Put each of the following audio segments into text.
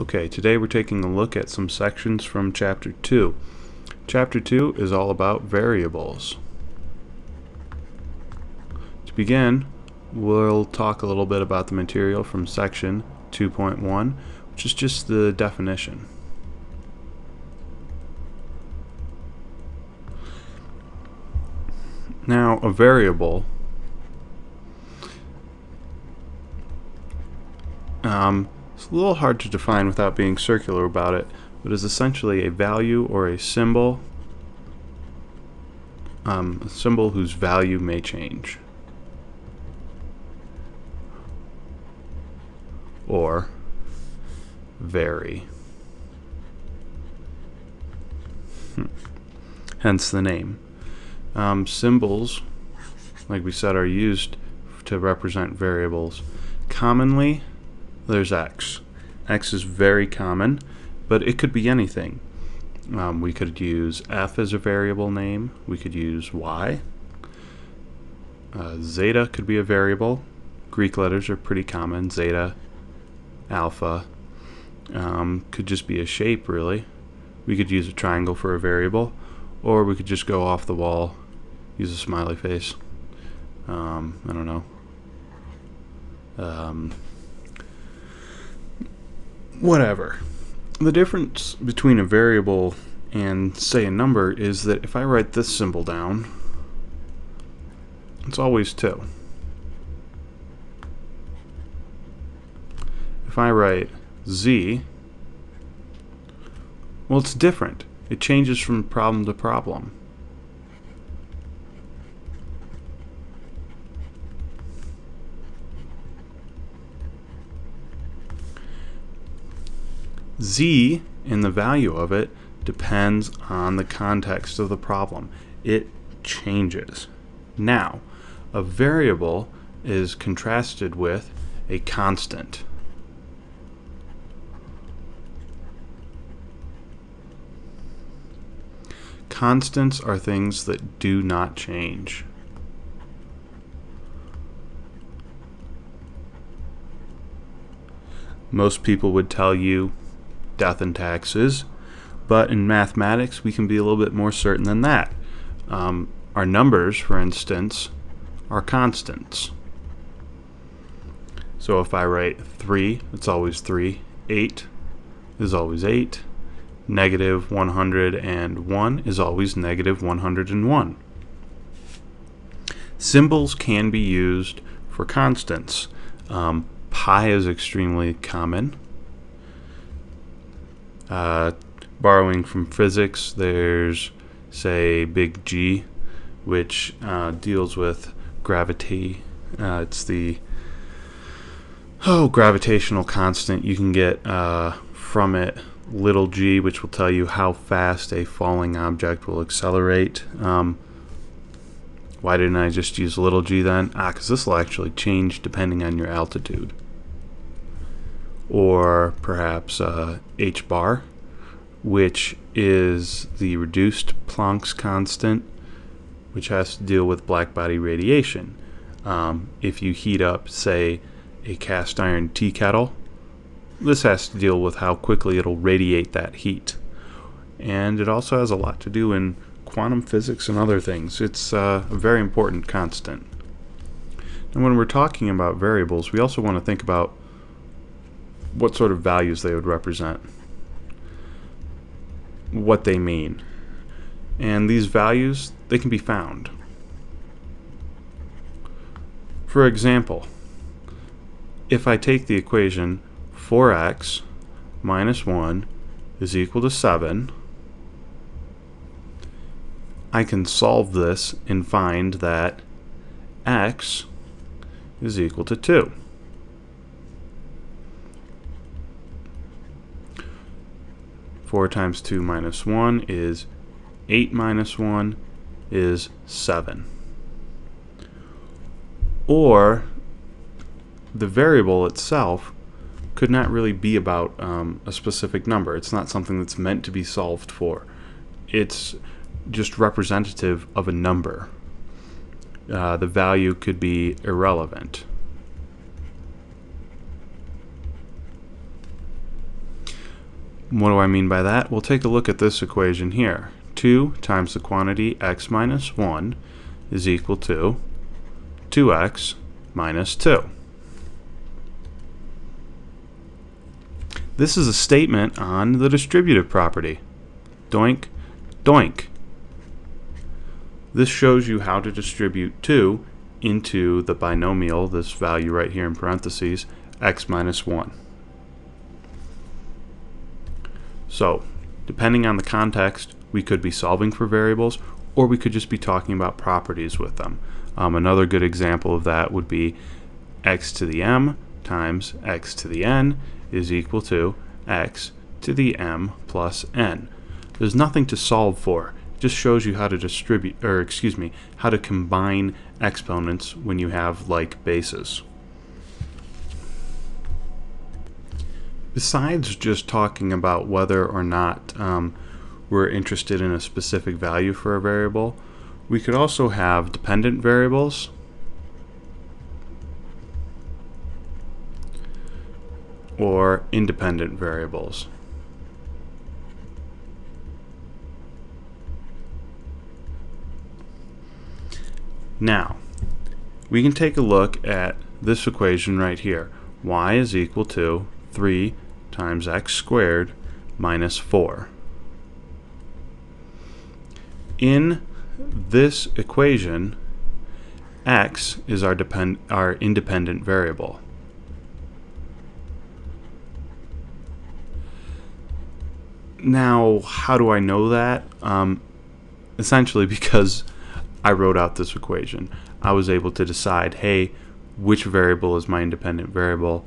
Okay, today we're taking a look at some sections from Chapter 2. Chapter 2 is all about variables. To begin, we'll talk a little bit about the material from Section 2.1, which is just the definition. Now, a variable it's a little hard to define without being circular about it, but is essentially a value or a symbol whose value may change, or vary. Hence the name. Symbols, like we said, are used to represent variables. Commonly, there's x. X is very common, but it could be anything. We could use f as a variable name. We could use y. Zeta could be a variable. Greek letters are pretty common. Zeta, alpha. Could just be a shape, really. We could use a triangle for a variable, or we could just go off the wall, use a smiley face. I don't know. Whatever. The difference between a variable and, say, a number is that if I write this symbol down, it's always 2. If I write z, well, it's different. It changes from problem to problem. Z, in the value of it, depends on the context of the problem. It changes. Now, a variable is contrasted with a constant. Constants are things that do not change. Most people would tell you death and taxes, but in mathematics we can be a little bit more certain than that. Our numbers, for instance, are constants. So if I write 3, it's always 3. 8 is always 8. Negative 101 is always negative 101. Symbols can be used for constants. Pi is extremely common. Borrowing from physics, there's, say, big G, which deals with gravity. It's the gravitational constant. You can get from it little g, which will tell you how fast a falling object will accelerate. Why didn't I just use little g then? Because this will actually change depending on your altitude. Or perhaps h bar, which is the reduced Planck's constant, which has to deal with blackbody radiation. If you heat up, say, a cast iron tea kettle, this has to deal with how quickly it'll radiate that heat. And it also has a lot to do in quantum physics and other things. It's a very important constant. And when we're talking about variables, we also want to think about what sort of values they would represent, what they mean. And these values, they can be found. For example, if I take the equation 4x minus 1 is equal to 7, I can solve this and find that x is equal to 2. Four times 2 minus 1 is 8 minus 1 is 7. Or the variable itself could not really be about a specific number. It's not something that's meant to be solved for. It's just representative of a number. The value could be irrelevant. What do I mean by that? We'll take a look at this equation here. 2 times the quantity x minus 1 is equal to 2x minus 2. This is a statement on the distributive property. Doink, doink. This shows you how to distribute 2 into the binomial, this value right here in parentheses, x minus 1. So, depending on the context, we could be solving for variables, or we could just be talking about properties with them. Another good example of that would be x to the m times x to the n is equal to x to the m plus n. There's nothing to solve for. It just shows you how to distribute, or excuse me, how to combine exponents when you have like bases. Besides just talking about whether or not we're interested in a specific value for a variable, we could also have dependent variables or independent variables. Now, we can take a look at this equation right here. Y is equal to 3 times x squared minus 4. In this equation, x is our independent variable. Now, how do I know that? Essentially because I wrote out this equation. I was able to decide, hey, which variable is my independent variable?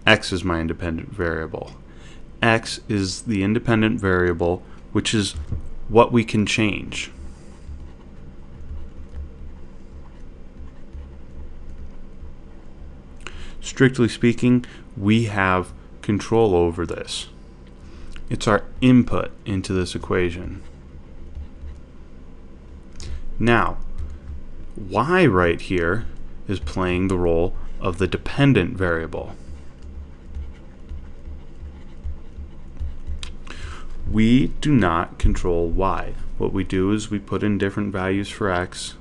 X is my independent variable. X is the independent variable, which is what we can change. Strictly speaking, we have control over this. It's our input into this equation. Now, y right here is playing the role of the dependent variable. We do not control y. What we do is we put in different values for x,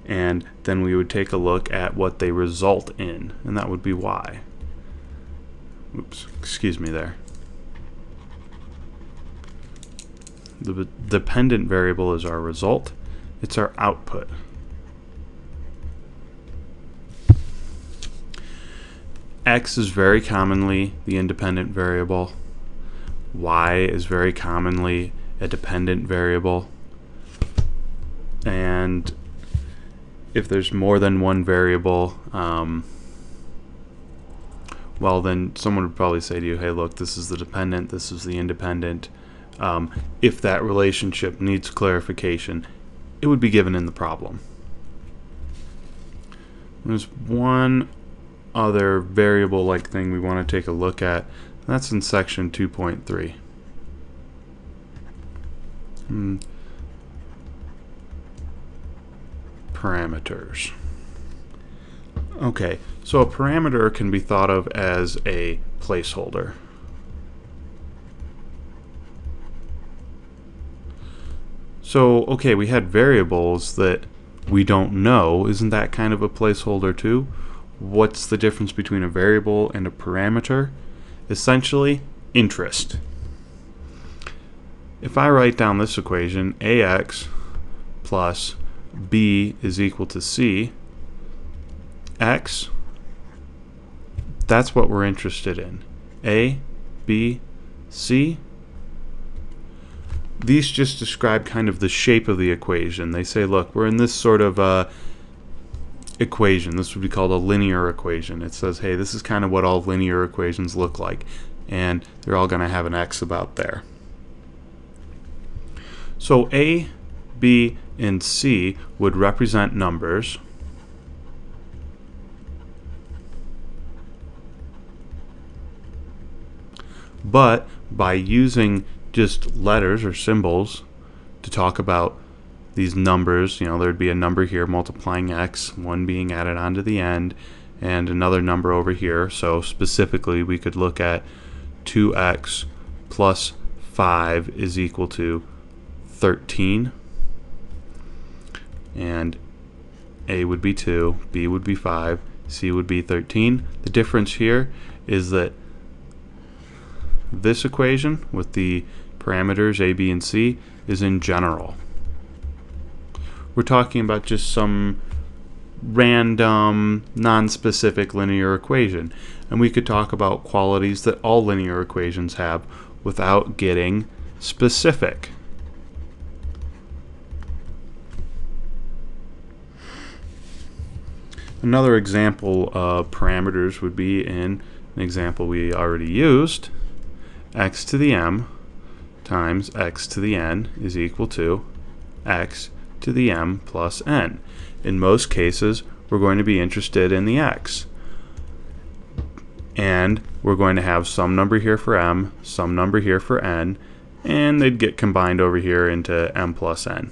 and then we would take a look at what they result in, and that would be y. Oops, excuse me there. The dependent variable is our result. It's our output. X is very commonly the independent variable. Y is very commonly a dependent variable. And if there's more than one variable, well, then someone would probably say to you, hey, look, this is the dependent, this is the independent. If that relationship needs clarification, it would be given in the problem. There's one other variable-like thing we want to take a look at. That's in section 2.3. Parameters. Okay, so a parameter can be thought of as a placeholder. So, okay, we had variables that we don't know. Isn't that kind of a placeholder too? What's the difference between a variable and a parameter? Essentially, interest. If I write down this equation, ax plus b is equal to c, x, that's what we're interested in. A, b, c. These just describe kind of the shape of the equation. They say, look, we're in this sort of equation. This would be called a linear equation. It says, hey, this is kind of what all linear equations look like. And they're all going to have an x about there. So A, B, and C would represent numbers. But by using just letters or symbols to talk about these numbers, you know, there'd be a number here multiplying x, one being added onto the end, and another number over here. So specifically we could look at 2x plus 5 is equal to 13, and A would be 2, B would be 5, C would be 13. The difference here is that this equation with the parameters A, B, and C is in general. We're talking about just some random, non-specific linear equation. And we could talk about qualities that all linear equations have without getting specific. Another example of parameters would be in an example we already used. X to the m times x to the n is equal to x to the m plus n. In most cases, we're going to be interested in the x. And we're going to have some number here for m, some number here for n, and they'd get combined over here into m plus n.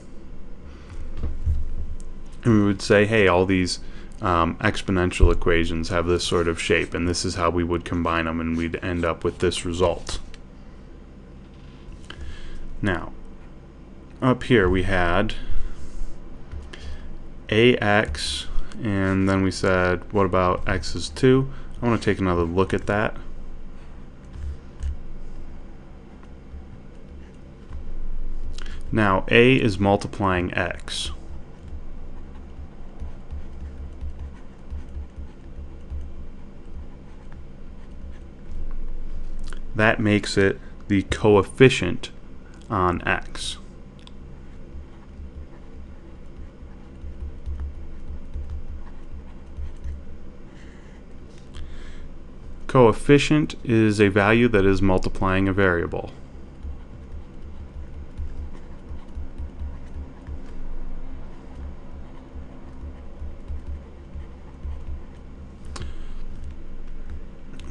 And we would say, hey, all these exponential equations have this sort of shape, and this is how we would combine them, and we'd end up with this result. Now, up here we had ax, and then we said, what about x is 2? I want to take another look at that. Now, a is multiplying x. That makes it the coefficient on x. Coefficient is a value that is multiplying a variable.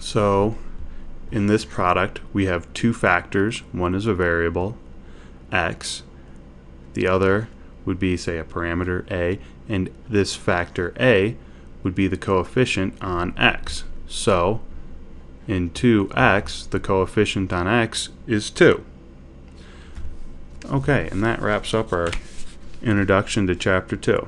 So in this product we have two factors. One is a variable, x. The other would be, say, a parameter, a, and this factor a would be the coefficient on x. So in 2x, the coefficient on x is 2. Okay, and that wraps up our introduction to Chapter 2.